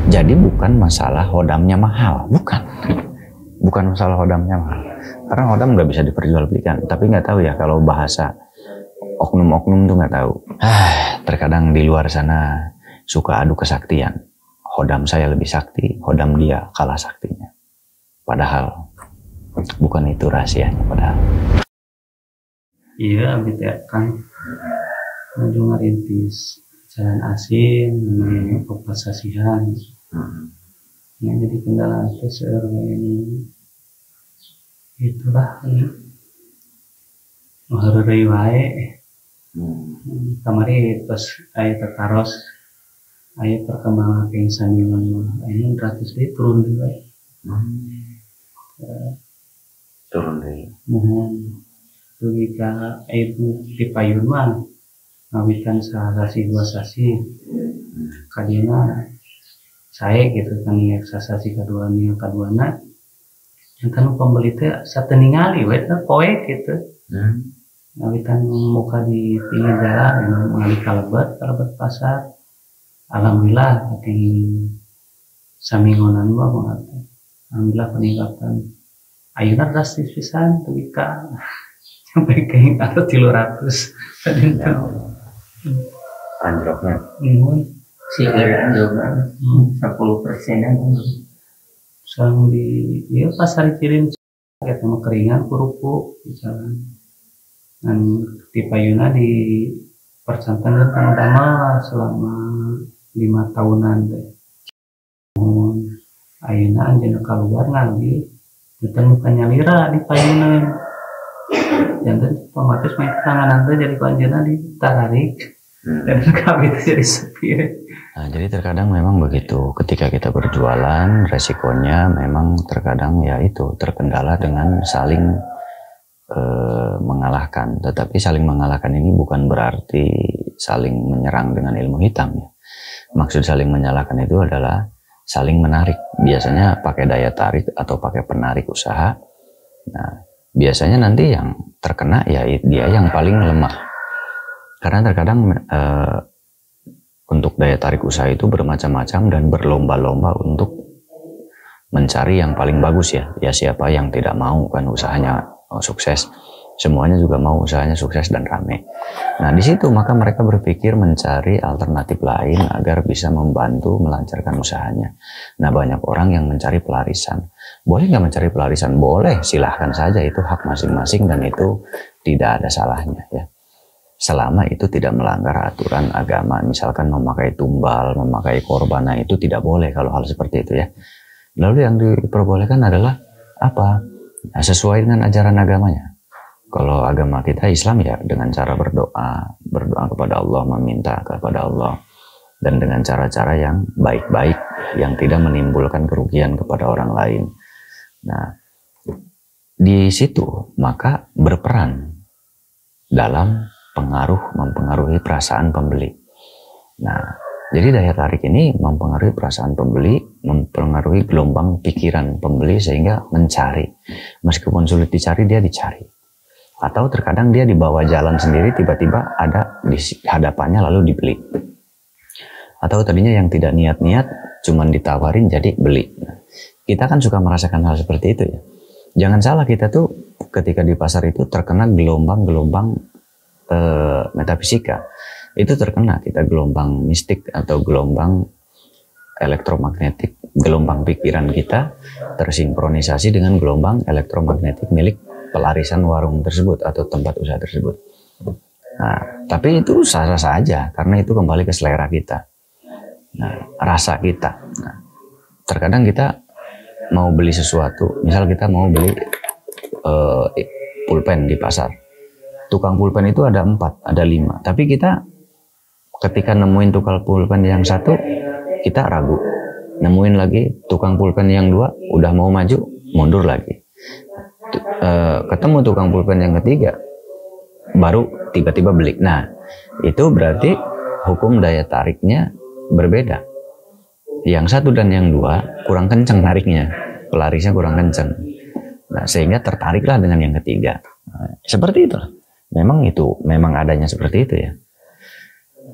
Jadi bukan masalah hodamnya mahal, bukan masalah hodamnya mahal. Karena hodam nggak bisa diperjualbelikan. Tapi nggak tahu ya kalau bahasa oknum-oknum tuh nggak tahu. Terkadang di luar sana suka adu kesaktian. Hodam saya lebih sakti, hodam dia kalah saktinya. Padahal bukan itu rahasianya. Padahal. Iya, gitu ya kan. Menuju ngerintis jalan asin, namanya pepasasihan. Ya, jadi kendala itu ini itulah hareureui wae. Kamari pas aya tataros aya perkembangan kengsanian mah aya 100 deui turun deui wae. Turun deui. Dugi ka ibu di payun mah ngawitan sasasi dua sasi kadina saya gitu kan ya sasasi kedua nih kaduana jantan pembeli teh sateningali we teh poek gitu ngawitan muka di pinggir jalan mengalih kalebet pasar alhamdulillah di samingonan mah banget alhamdulillah peningkatan ayeuna drastis pisan dugi ka sampai ke atau 300 tadi itu Anjloknya. Si anjloknya 10%-an. Sang di ya pasar kirim kayak sama keringan kurupu misalnya. Dan di payuna di percantan kan pertama selama 5 tahunan deh. Ayeuna anjeunna keluar ngali ditemu kanyalira di payuna. Jangan otomatis main tangan anda jadi panjana ditarik dan kami jadi sepi. Nah, jadi terkadang memang begitu. Ketika kita berjualan, resikonya memang terkadang ya itu terkendala dengan saling mengalahkan. Tetapi saling mengalahkan ini bukan berarti saling menyerang dengan ilmu hitam ya. Maksud saling menyalahkan itu adalah saling menarik. Biasanya pakai daya tarik atau pakai penarik usaha. Nah, biasanya nanti yang terkena ya dia yang paling lemah. Karena terkadang untuk daya tarik usaha itu bermacam-macam dan berlomba-lomba untuk mencari yang paling bagus ya. Ya siapa yang tidak mau kan usahanya sukses. Semuanya juga mau usahanya sukses dan rame. Nah di situ maka mereka berpikir mencari alternatif lain agar bisa membantu melancarkan usahanya. Nah banyak orang yang mencari pelarisan. Boleh nggak mencari pelarisan? Boleh, silahkan saja, itu hak masing-masing dan itu tidak ada salahnya ya. Selama itu tidak melanggar aturan agama, misalkan memakai tumbal, memakai korban, nah itu tidak boleh kalau hal seperti itu ya. Lalu yang diperbolehkan adalah apa? Nah, sesuai dengan ajaran agamanya. Kalau agama kita Islam ya dengan cara berdoa kepada Allah, meminta kepada Allah. Dan dengan cara-cara yang baik-baik, yang tidak menimbulkan kerugian kepada orang lain. Nah, di situ maka berperan dalam mempengaruhi perasaan pembeli. Nah, jadi daya tarik ini mempengaruhi perasaan pembeli, mempengaruhi gelombang pikiran pembeli sehingga mencari. Meskipun sulit dicari, dia dicari. Atau terkadang dia dibawa jalan sendiri, tiba-tiba ada di hadapannya lalu dibeli. Atau tadinya yang tidak niat-niat, cuman ditawarin jadi beli. Nah, kita kan suka merasakan hal seperti itu ya. Jangan salah, kita tuh ketika di pasar itu terkena gelombang-gelombang metafisika. Itu terkena kita gelombang mistik atau gelombang elektromagnetik. Gelombang pikiran kita tersinkronisasi dengan gelombang elektromagnetik milik pelarisan warung tersebut atau tempat usaha tersebut. Nah, tapi itu sah-sah saja karena itu kembali ke selera kita. Nah, rasa kita. Nah, terkadang kita mau beli sesuatu, misal kita mau beli pulpen di pasar. Tukang pulpen itu ada 4, ada 5. Tapi kita ketika nemuin tukang pulpen yang satu, kita ragu. Nemuin lagi tukang pulpen yang 2, udah mau maju, mundur lagi. Ketemu tukang pulpen yang ketiga, baru tiba-tiba beli. Nah, itu berarti hukum daya tariknya berbeda. Yang 1 dan yang 2 kurang kenceng nariknya, pelarisnya kurang kenceng. Nah, sehingga tertariklah dengan yang ketiga. Nah, seperti itu. Memang adanya seperti itu ya.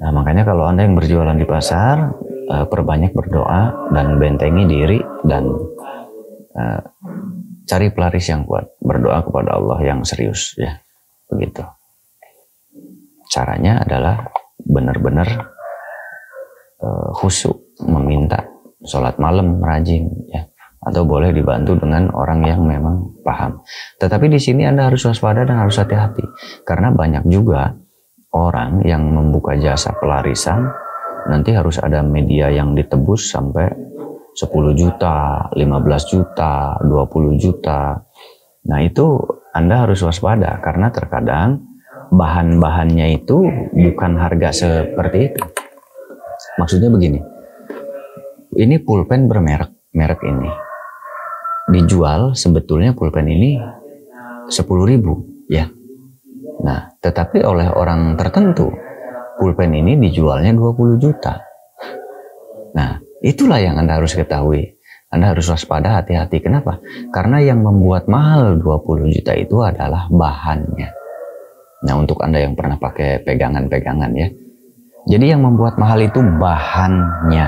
Nah, makanya kalau Anda yang berjualan di pasar, perbanyak berdoa dan bentengi diri dan cari pelaris yang kuat, berdoa kepada Allah yang serius ya, begitu. Caranya adalah benar-benar khusyuk, meminta sholat malam rajin ya, atau boleh dibantu dengan orang yang memang paham. Tetapi di sini Anda harus waspada dan harus hati-hati, karena banyak juga orang yang membuka jasa pelarisan, nanti harus ada media yang ditebus sampai 10 juta, 15 juta, 20 juta. Nah itu Anda harus waspada, karena terkadang bahan-bahannya itu bukan harga seperti itu. Maksudnya begini, ini pulpen merek ini dijual, sebetulnya pulpen ini 10.000 ya. Nah, tetapi oleh orang tertentu pulpen ini dijualnya 20 juta. Nah, itulah yang Anda harus ketahui. Anda harus waspada, hati-hati. Kenapa? Karena yang membuat mahal 20 juta itu adalah bahannya. Nah, untuk Anda yang pernah pakai pegangan-pegangan ya. Jadi yang membuat mahal itu bahannya.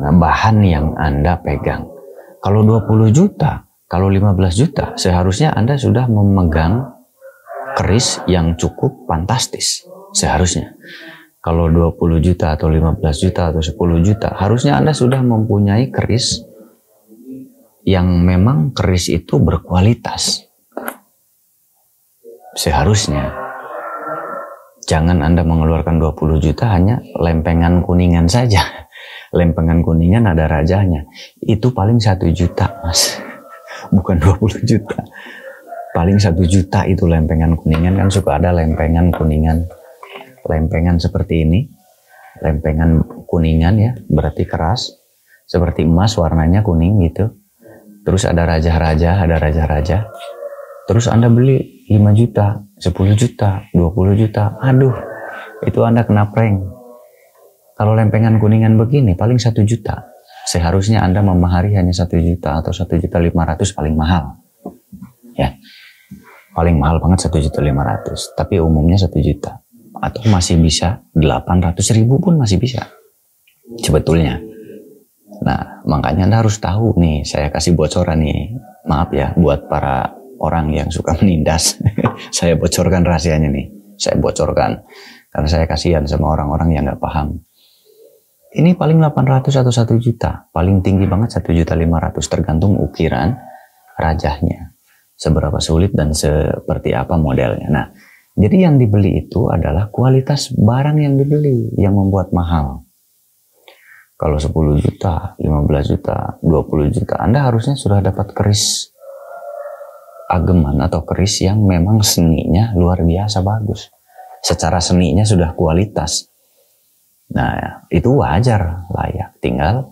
Nah, bahan yang Anda pegang. Kalau 20 juta, kalau 15 juta, seharusnya Anda sudah memegang keris yang cukup fantastis. Seharusnya. Kalau 20 juta atau 15 juta atau 10 juta, harusnya Anda sudah mempunyai keris yang memang keris itu berkualitas. Seharusnya. Jangan Anda mengeluarkan 20 juta hanya lempengan kuningan saja. Lempengan kuningan ada rajanya. Itu paling 1 juta, Mas. Bukan 20 juta. Paling 1 juta itu lempengan kuningan, kan suka ada lempengan kuningan. Lempengan seperti ini. Lempengan kuningan ya, berarti keras. Seperti emas warnanya kuning gitu. Terus ada raja-raja. Terus Anda beli 5 juta, 10 juta, 20 juta. Aduh, itu Anda kena prank. Kalau lempengan kuningan begini paling 1 juta. Seharusnya Anda memahari hanya 1 juta atau 1.500.000 paling mahal. Ya. Paling mahal banget 1.500.000, tapi umumnya 1 juta. Atau masih bisa 800.000 pun masih bisa. Sebetulnya. Nah, makanya Anda harus tahu nih, saya kasih bocoran nih. Maaf ya buat para orang yang suka menindas. Saya bocorkan rahasianya nih. Saya bocorkan. Karena saya kasihan sama orang-orang yang nggak paham. Ini paling 800 atau 1 juta. Paling tinggi banget 1.500.000. Tergantung ukiran rajahnya. Seberapa sulit dan seperti apa modelnya. Nah, jadi yang dibeli itu adalah kualitas barang yang dibeli. Yang membuat mahal. Kalau 10 juta, 15 juta, 20 juta. Anda harusnya sudah dapat keris ageman atau keris yang memang seninya luar biasa bagus. Secara seninya sudah kualitas. Nah, itu wajar, layak. Tinggal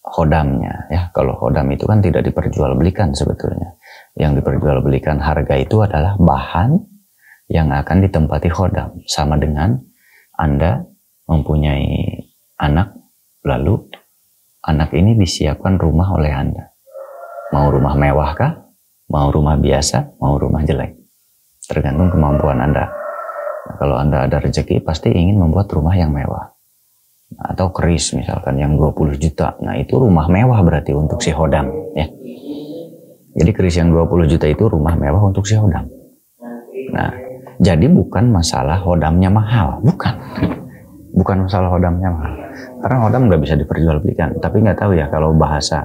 hodamnya ya. Kalau hodam itu kan tidak diperjualbelikan sebetulnya. Yang diperjualbelikan harga itu adalah bahan yang akan ditempati hodam. Sama dengan Anda mempunyai anak, lalu anak ini disiapkan rumah oleh Anda. Mau rumah mewah kah? Mau rumah biasa? Mau rumah jelek? Tergantung kemampuan Anda. Nah, kalau Anda ada rezeki, pasti ingin membuat rumah yang mewah. Nah, atau keris misalkan yang 20 juta. Nah, itu rumah mewah berarti untuk si hodam. Ya. Jadi keris yang 20 juta itu rumah mewah untuk si hodam. Nah, jadi bukan masalah hodamnya mahal. Bukan masalah hodamnya mahal. Karena hodam nggak bisa diperjualbelikan. Tapi nggak tahu ya kalau bahasa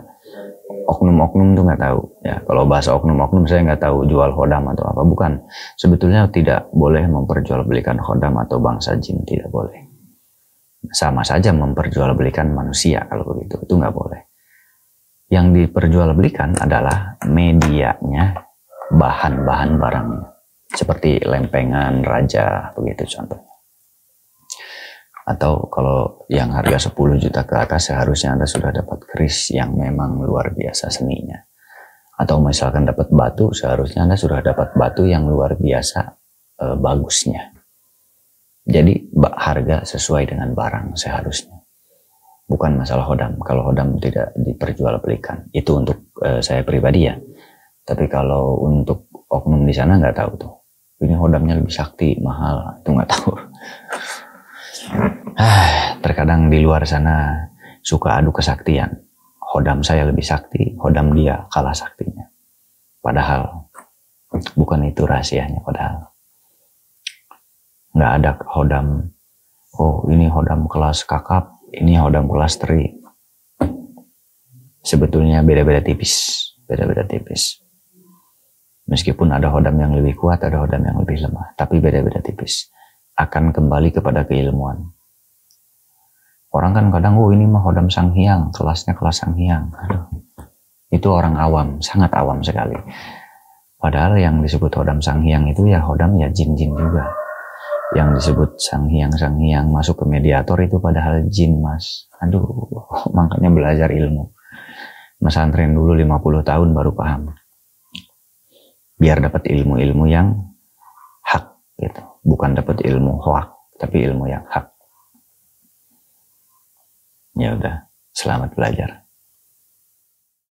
oknum-oknum tuh nggak tahu ya. Kalau bahasa oknum-oknum saya nggak tahu jual hodam atau apa. Bukan, sebetulnya tidak boleh memperjualbelikan hodam atau bangsa jin, tidak boleh. Sama saja memperjualbelikan manusia kalau begitu, itu nggak boleh. Yang diperjualbelikan adalah medianya, bahan-bahan barangnya, seperti lempengan raja begitu contohnya. Atau kalau yang harga 10 juta ke atas, seharusnya Anda sudah dapat keris yang memang luar biasa seninya. Atau misalkan dapat batu, seharusnya Anda sudah dapat batu yang luar biasa bagusnya. Jadi harga sesuai dengan barang seharusnya. Bukan masalah hodam. Kalau hodam tidak diperjualbelikan. Itu untuk saya pribadi ya. Tapi kalau untuk oknum di sana nggak tahu tuh. Ini hodamnya lebih sakti, mahal. Itu nggak tahu. Terkadang di luar sana suka adu kesaktian. Hodam saya lebih sakti, hodam dia kalah saktinya. Padahal bukan itu rahasianya. Padahal nggak ada hodam. Oh, ini hodam kelas kakap, ini hodam kelas teri. Sebetulnya beda-beda tipis, beda-beda tipis. Meskipun ada hodam yang lebih kuat, ada hodam yang lebih lemah, tapi beda-beda tipis. Akan kembali kepada keilmuan. Orang kan kadang, oh ini mah hodam Sang Hyang, kelasnya kelas Sang Hyang. Aduh, itu orang awam, sangat awam sekali. Padahal yang disebut hodam Sang Hyang itu ya hodam ya jin-jin juga. Yang disebut Sang Hyang masuk ke mediator itu padahal jin, mas. Aduh, makanya belajar ilmu. Pesantren dulu 50 tahun baru paham. Biar dapat ilmu-ilmu yang hak gitu. Bukan dapat ilmu hoak, tapi ilmu yang hak. Ya udah, selamat belajar.